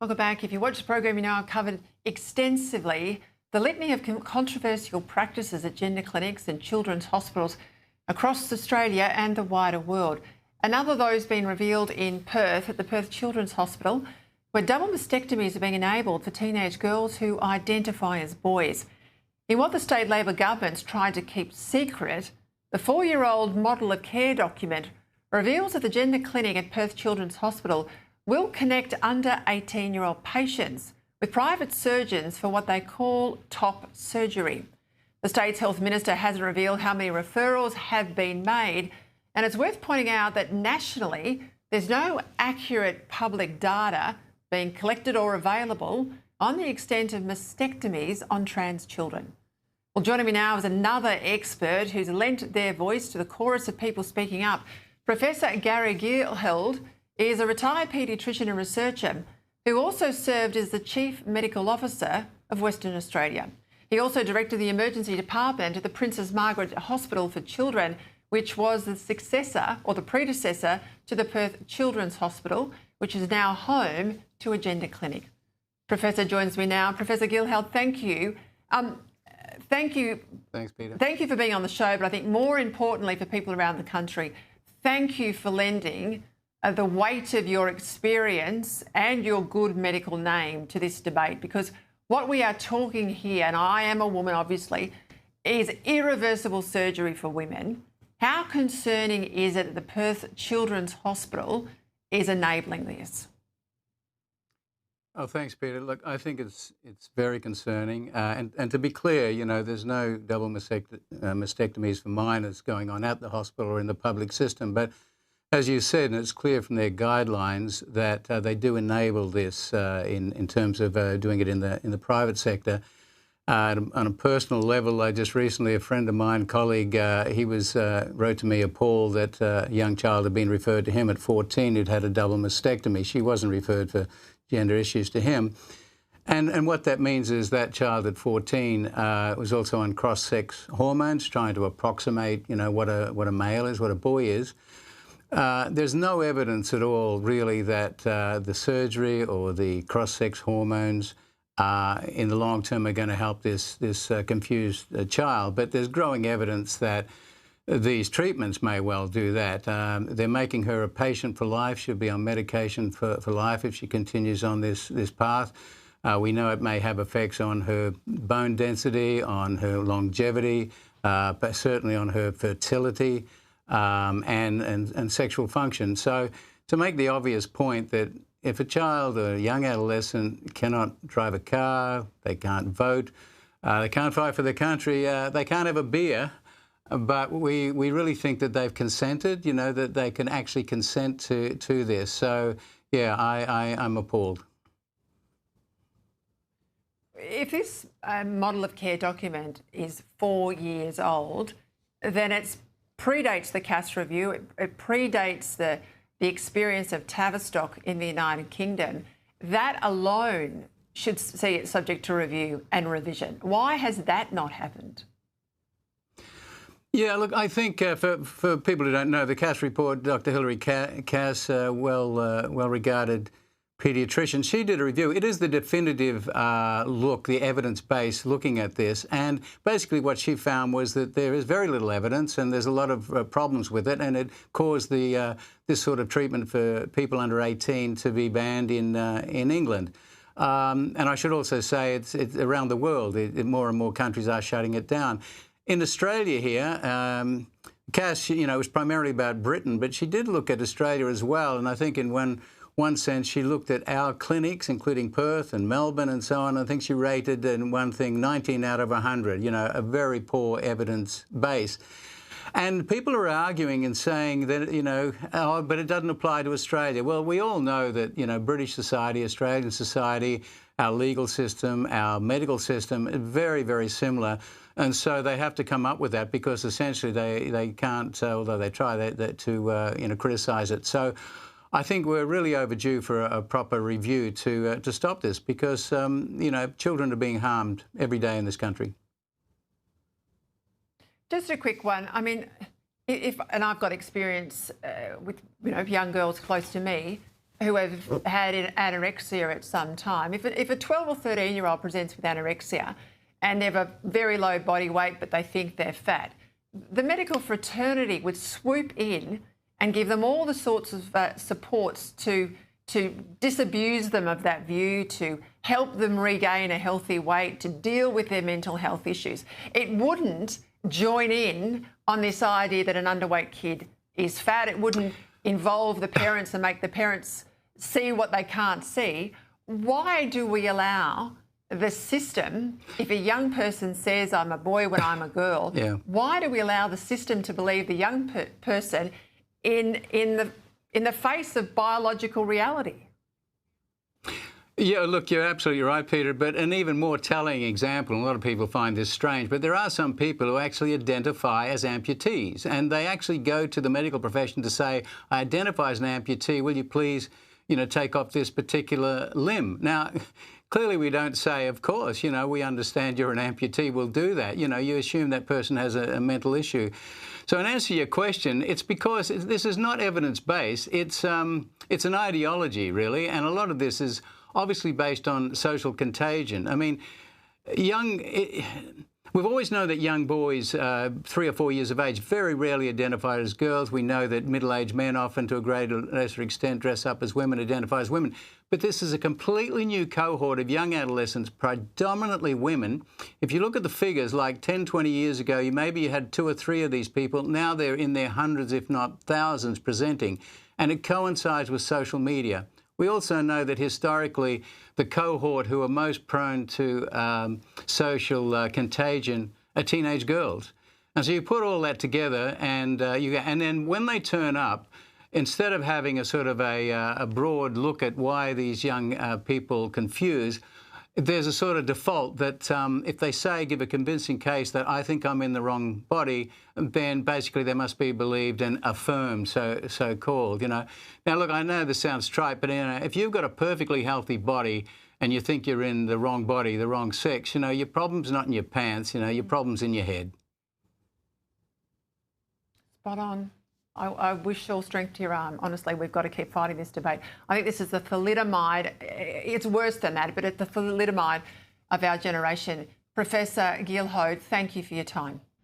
Welcome back. If you watch the program, you know I've covered extensively the litany of controversial practices at gender clinics and children's hospitals across Australia and the wider world. Another of those being revealed in Perth at the Perth Children's Hospital, where double mastectomies are being enabled for teenage girls who identify as boys. In what the state Labor government's tried to keep secret, the 4-year-old model of care document reveals that the gender clinic at Perth Children's Hospital will connect under 18-year-old patients with private surgeons for what they call top surgery. The state's health minister hasn't revealed how many referrals have been made, and it's worth pointing out that nationally there's no accurate public data being collected or available on the extent of mastectomies on trans children. Well, joining me now is another expert who's lent their voice to the chorus of people speaking up. Professor Gary Geelhoed is a retired paediatrician and researcher who also served as the Chief Medical Officer of Western Australia. He also directed the emergency department at the Princess Margaret Hospital for Children, which was the successor or the predecessor to the Perth Children's Hospital, which is now home to a gender clinic. Professor joins me now. Professor Geelhoed, thank you. Thank you. Thanks, Peter. Thank you for being on the show, but I think more importantly for people around the country, thank you for lending the weight of your experience and your good medical name to this debate, because what we are talking here, and I am a woman obviously, is irreversible surgery for women. How concerning is it that the Perth Children's Hospital is enabling this? Oh, thanks, Peter. Look, I think it's very concerning. And to be clear, you know, there's no double mastectomies for minors going on at the hospital or in the public system. But as you said, and it's clear from their guidelines that they do enable this in terms of doing it in the private sector. On a personal level, I just recently, a friend of mine, colleague, he wrote to me appalled that a young child had been referred to him at 14 who'd had a double mastectomy. She wasn't referred for gender issues to him. And what that means is that child at 14 was also on cross-sex hormones, trying to approximate, you know, what a male is, what a boy is. There's no evidence at all, really, that the surgery or the cross-sex hormones in the long term are going to help this confused child. But there's growing evidence that these treatments may well do that. They're making her a patient for life. She'll be on medication for life if she continues on this path. We know it may have effects on her bone density, on her longevity, but certainly on her fertility. And sexual function. So to make the obvious point that if a child or a young adolescent cannot drive a car, they can't vote, they can't fight for their country, they can't have a beer, but we really think that they've consented, you know, that they can actually consent to this. So, yeah, I'm appalled. If this model of care document is 4 years old, then it predates the Cass review. It predates the experience of Tavistock in the United Kingdom. That alone should see it subject to review and revision. Why has that not happened? Yeah, look, I think for people who don't know, the Cass report, Dr. Hilary Cass, well-regarded paediatrician, she did a review. It is the definitive look, the evidence-based looking at this. And basically what she found was that there is very little evidence and there's a lot of problems with it. And it caused this sort of treatment for people under 18 to be banned in England. And I should also say it's around the world. More and more countries are shutting it down. In Australia here, Cass, you know, was primarily about Britain, but she did look at Australia as well. And I think in one sense, she looked at our clinics, including Perth and Melbourne and so on. I think she rated, in one thing, 19 out of 100, you know, a very poor evidence base. And people are arguing and saying that, you know, oh, but it doesn't apply to Australia. Well, we all know that, you know, British society, Australian society, our legal system, our medical system, are very, very similar. And so they have to come up with that because essentially they can't, although they try to you know, criticise it. So I think we're really overdue for a proper review to stop this because, you know, children are being harmed every day in this country. Just a quick one. I mean, and I've got experience with, you know, young girls close to me. who have had anorexia at some time. If a 12 or 13-year-old presents with anorexia and they have a very low body weight but they think they're fat, the medical fraternity would swoop in and give them all the sorts of supports to disabuse them of that view, to help them regain a healthy weight, to deal with their mental health issues. It wouldn't join in on this idea that an underweight kid is fat. It wouldn't involve the parents and make the parents see what they can't see. Why do we allow the system, if a young person says I'm a boy when I'm a girl, why do we allow the system to believe the young person in the face of biological reality? Yeah, look, you're absolutely right, Peter, but an even more telling example, and a lot of people find this strange, but there are some people who actually identify as amputees, and they actually go to the medical profession to say, I identify as an amputee, will you please, take off this particular limb? Now, clearly we don't say, of course, we understand you're an amputee, we'll do that. You assume that person has a mental issue. So in answer to your question, it's because this is not evidence-based. It's an ideology, really, and a lot of this is obviously based on social contagion. I mean, we've always known that young boys, 3 or 4 years of age, very rarely identify as girls. We know that middle-aged men often, to a greater or lesser extent, dress up as women, identify as women. But this is a completely new cohort of young adolescents, predominantly women. If you look at the figures, like 10, 20 years ago, maybe you had 2 or 3 of these people. Now they're in their hundreds, if not thousands, presenting. And it coincides with social media. We also know that historically, the cohort who are most prone to social contagion are teenage girls. And so you put all that together, and then when they turn up, instead of having a sort of a broad look at why these young people confuse, there's a sort of default that if they give a convincing case that I think I'm in the wrong body, then basically they must be believed and affirmed, so-called, Now, look, I know this sounds trite, but if you've got a perfectly healthy body and you think you're in the wrong body, the wrong sex, your problem's not in your pants, your problem's in your head. Spot on. I wish all strength to your arm. Honestly, we've got to keep fighting this debate. I think this is the thalidomide. It's worse than that, but it's the thalidomide of our generation. Professor Geelhoed, thank you for your time.